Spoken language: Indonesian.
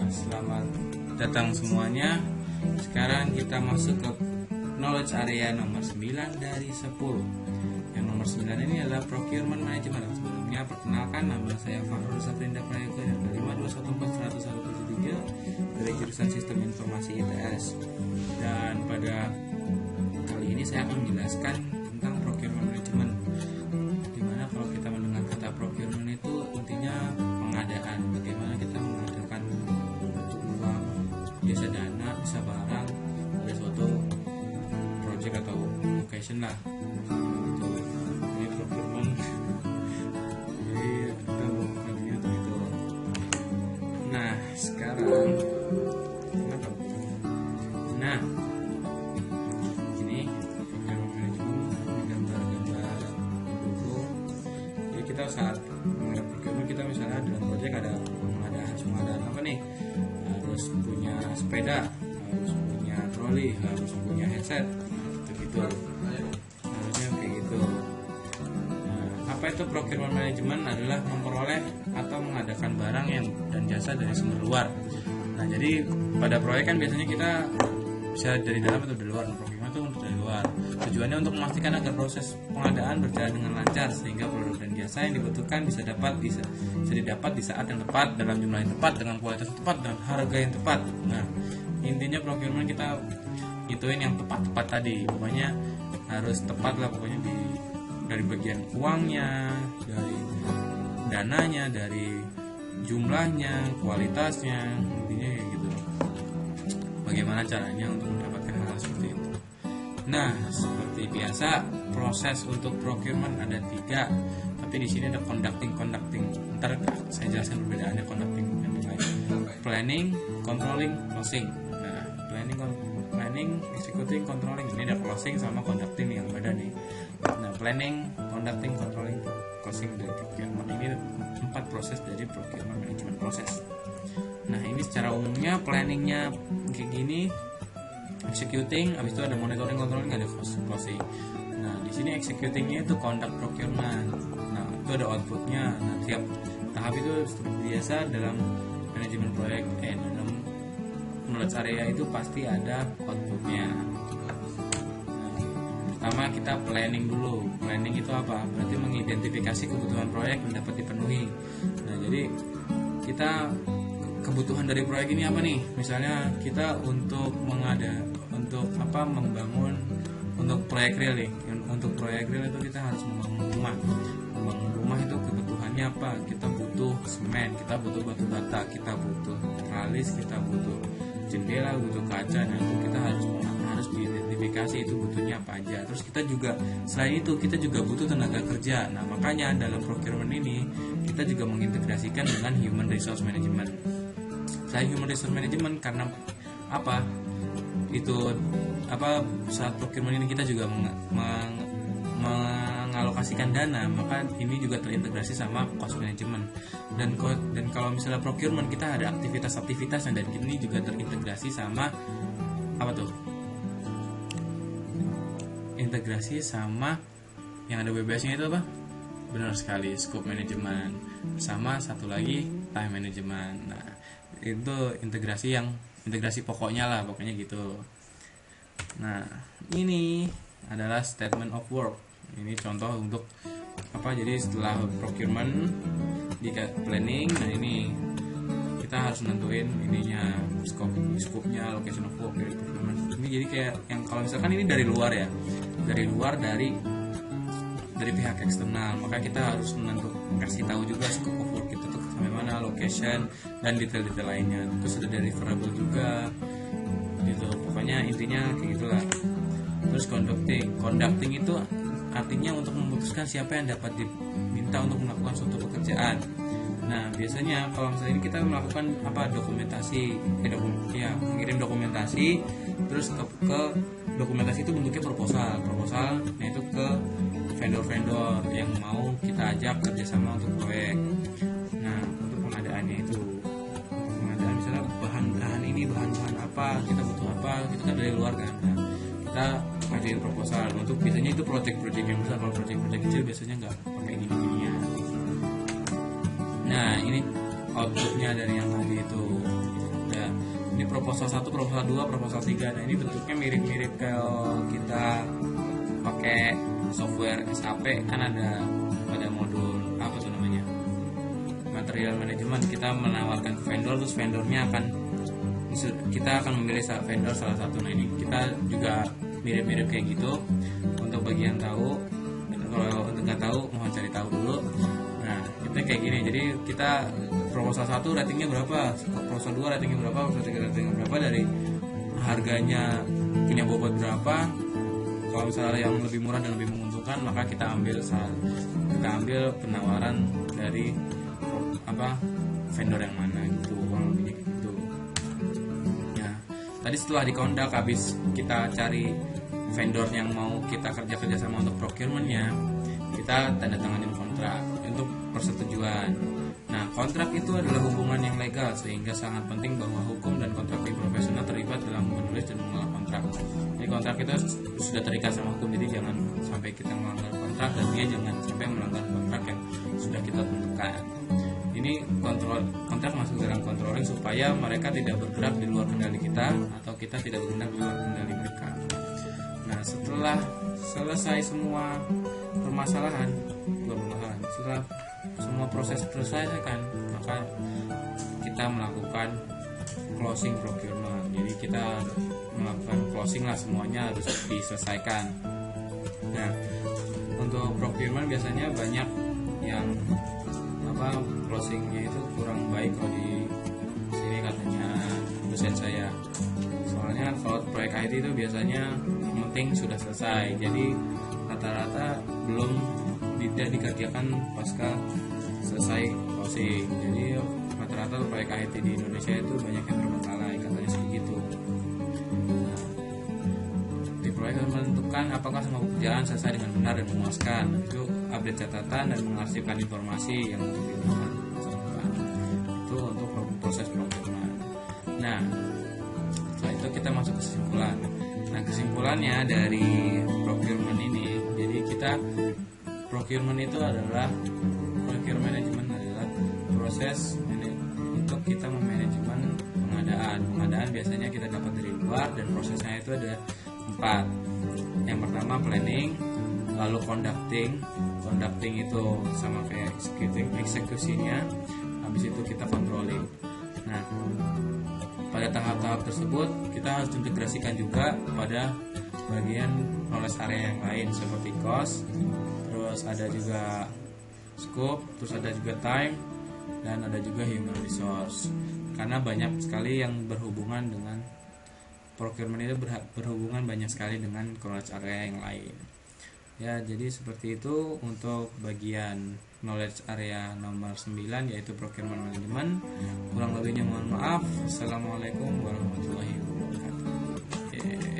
selamat datang semuanya. Sekarang kita masuk ke knowledge area nomor 9 dari 10. Yang nomor 9 ini adalah procurement management. Sebelumnya perkenalkan, nama saya Fahrul Safrinda Prayoga dari 5214173 dari jurusan Sistem Informasi ITS. Dan pada kali ini saya akan menjelaskan tentang procurement management. Dimana kalau kita mendengar kata procurement itu intinya pengadaan, bagaimana kita mengadakan bentuk uang, biasa dana, bisa barang, ada suatu project atau location lah. Itu ini procurement. Jadi kita bukannya itu. Nah sekarang, nah ini procurement management gambar-gambar dulu. Jadi kita saat melihat procurement, kita misalnya dalam project harus mengadaan apa nih? Harus punya sepeda, harus punya troli, harus punya headset, gitu. Harusnya kayak gitu. Nah, apa itu procurement management? Adalah memperoleh atau mengadakan barang dan jasa dari sumber luar. Nah, jadi pada proyek kan biasanya kita bisa dari dalam atau dari luar. Procurement itu untuk dari luar. Tujuannya untuk memastikan agar proses pengadaan berjalan dengan lancar sehingga produk dan jasa yang dibutuhkan bisa didapat di saat yang tepat, dalam jumlah yang tepat, dengan kualitas yang tepat, dan harga yang tepat. Nah, intinya procurement kita ituin yang tepat tadi. Pokoknya harus tepat lah, pokoknya dari bagian uangnya, dari dananya, dari jumlahnya, kualitasnya, intinya kayak gitu. Bagaimana caranya untuk mendapatkan hal seperti itu? Nah, seperti biasa proses untuk procurement ada 3, tapi di sini ada conducting. Ntar saya jelaskan perbedaannya conducting dan yang lain. Planning, controlling, closing. Nah, planning, executing, controlling. Ini ada closing sama conducting yang beda nih. Nah, planning, conducting, controlling, closing dari procurement ini 4 proses dari procurement management proses. Nah, ini secara umumnya planningnya kayak gini, executing, habis itu ada monitoring, controlling, ada closing. Nah, di sini executingnya itu conduct procurement. Nah, itu ada outputnya. Nah, tiap tahap itu biasa dalam manajemen proyek, dalam knowledge area itu pasti ada outputnya. Pertama kita planning dulu. Planning itu apa? Berarti mengidentifikasi kebutuhan proyek yang dapat dipenuhi. Nah, jadi kita kebutuhan dari proyek ini apa nih? Misalnya kita membangun untuk proyek real nih. Untuk proyek real itu kita harus membangun rumah. Membangun rumah itu kebutuhannya apa? Kita butuh semen, kita butuh batu bata, kita butuh tralis, kita butuh jendela, butuh kaca. Nah, itu kita harus diidentifikasi itu butuhnya apa aja. Terus kita juga selain itu kita juga butuh tenaga kerja. Nah, makanya dalam procurement ini kita juga mengintegrasikan dengan human resource management. Saya human resource management karena apa? Saat procurement ini kita juga mengalokasikan dana, maka ini juga terintegrasi sama cost management. Dan kalau misalnya procurement kita ada aktivitas-aktivitas dan ini juga terintegrasi sama apa tuh? Integrasi sama yang ada BBS-nya itu apa? Benar sekali, scope management. Sama satu lagi time management. Nah, itu integrasi pokoknya lah, pokoknya gitu. Nah, ini adalah statement of work. Ini contoh untuk apa? Jadi setelah procurement di planning, nah ini kita harus nentuin ininya scope-nya, location of work dari procurement. Ini jadi kayak yang kalau misalkan ini dari luar ya, dari pihak eksternal, maka kita harus kasih tahu juga scope of work kita tuh sampai mana, location dan detail-detail lainnya. Terus ada deliverable juga gitu. Pokoknya intinya kayak gitulah. Terus conducting itu artinya untuk memutuskan siapa yang dapat diminta untuk melakukan suatu pekerjaan. Nah, biasanya kalau misalnya ini kita melakukan dokumentasi, mengirim dokumentasi, terus ke dokumentasi itu bentuknya proposal. Nah itu ke vendor-vendor yang mau kita ajak kerjasama untuk proyek. Nah, untuk pengadaannya itu, pengadaan misalnya bahan apa, kita butuh apa, kita kan dari luar kan. Nah, kita ngajuin proposal untuk biasanya itu project-project yang besar. Kalau project-project kecil biasanya nggak pakai gini-ginian. Nah, ini outputnya dari yang tadi itu. proposal 1, proposal 2, proposal 3. Nah, ini bentuknya mirip-mirip kalau kita pakai software SAP, kan ada pada modul apa tuh namanya, material manajemen. Kita menawarkan ke vendor, terus vendornya kita akan memilih vendor salah satu. Nah, ini kita juga mirip-mirip kayak gitu. Untuk bagian tahu, kalau untuk nggak tahu mohon cari tahu dulu. Nah, kita kayak gini. Jadi kita proposal 1 ratingnya berapa, proposal 2 ratingnya berapa, proposal 3 ratingnya berapa, dari harganya punya bobot berapa. Kalau misalnya yang lebih murah dan lebih menguntungkan, maka kita ambil penawaran dari vendor yang mana gitu, kurang lebihnya gitu. Ya, tadi setelah dikondak, habis kita cari vendor yang mau kita kerja sama untuk procurementnya, kita tanda tanganin kontrak untuk persetujuan. Nah, kontrak itu adalah hubungan yang legal, sehingga sangat penting bahwa hukum dan kontrak di profesional terlibat dalam menulis dan mengolah kontrak. Jadi kontrak itu sudah terikat sama hukum, jadi jangan sampai kita melanggar kontrak, dan dia jangan sampai melanggar kontrak yang sudah kita tentukan. Ini kontrak masuk dalam controlling supaya mereka tidak bergerak di luar kendali kita, atau kita tidak bergerak di luar kendali mereka. Nah, setelah selesai semua permasalahan, setelah semua proses selesai, maka kita melakukan closing procurement. Jadi kita melakukan closing lah, semuanya harus diselesaikan. Nah, untuk procurement biasanya banyak yang closingnya itu kurang baik kalau di sini katanya dosen saya. Soalnya kalau proyek IT itu biasanya yang penting sudah selesai, jadi rata-rata belum tidak dikerjakan pasca selesai closing. Jadi rata-rata proyek IT di Indonesia itu banyak yang terbengkalai, katanya seperti gitu. Nah, di proyek harus menentukan apakah semua pekerjaan selesai dengan benar dan memuaskan. Itu update catatan dan mengarsipkan informasi yang untuk digunakan. Itu untuk proses procurement. Nah, setelah itu kita masuk ke kesimpulan. Nah, kesimpulannya dari procurement ini, jadi procurement adalah proses untuk kita memanajemen pengadaan. Pengadaan biasanya kita dapat dari luar, dan prosesnya itu ada 4. Yang pertama planning, lalu conducting itu sama kayak eksekusinya, habis itu kita controlling. Nah, pada tahap-tahap tersebut kita harus integrasikan juga pada bagian knowledge area yang lain seperti cost, terus ada juga scope, terus ada juga time, dan ada juga human resource. Karena banyak sekali yang berhubungan dengan procurement itu, berhubungan banyak sekali dengan knowledge area yang lain. Ya, jadi seperti itu untuk bagian knowledge area nomor 9, yaitu procurement management. Kurang lebihnya mohon maaf. Assalamualaikum warahmatullahi wabarakatuh.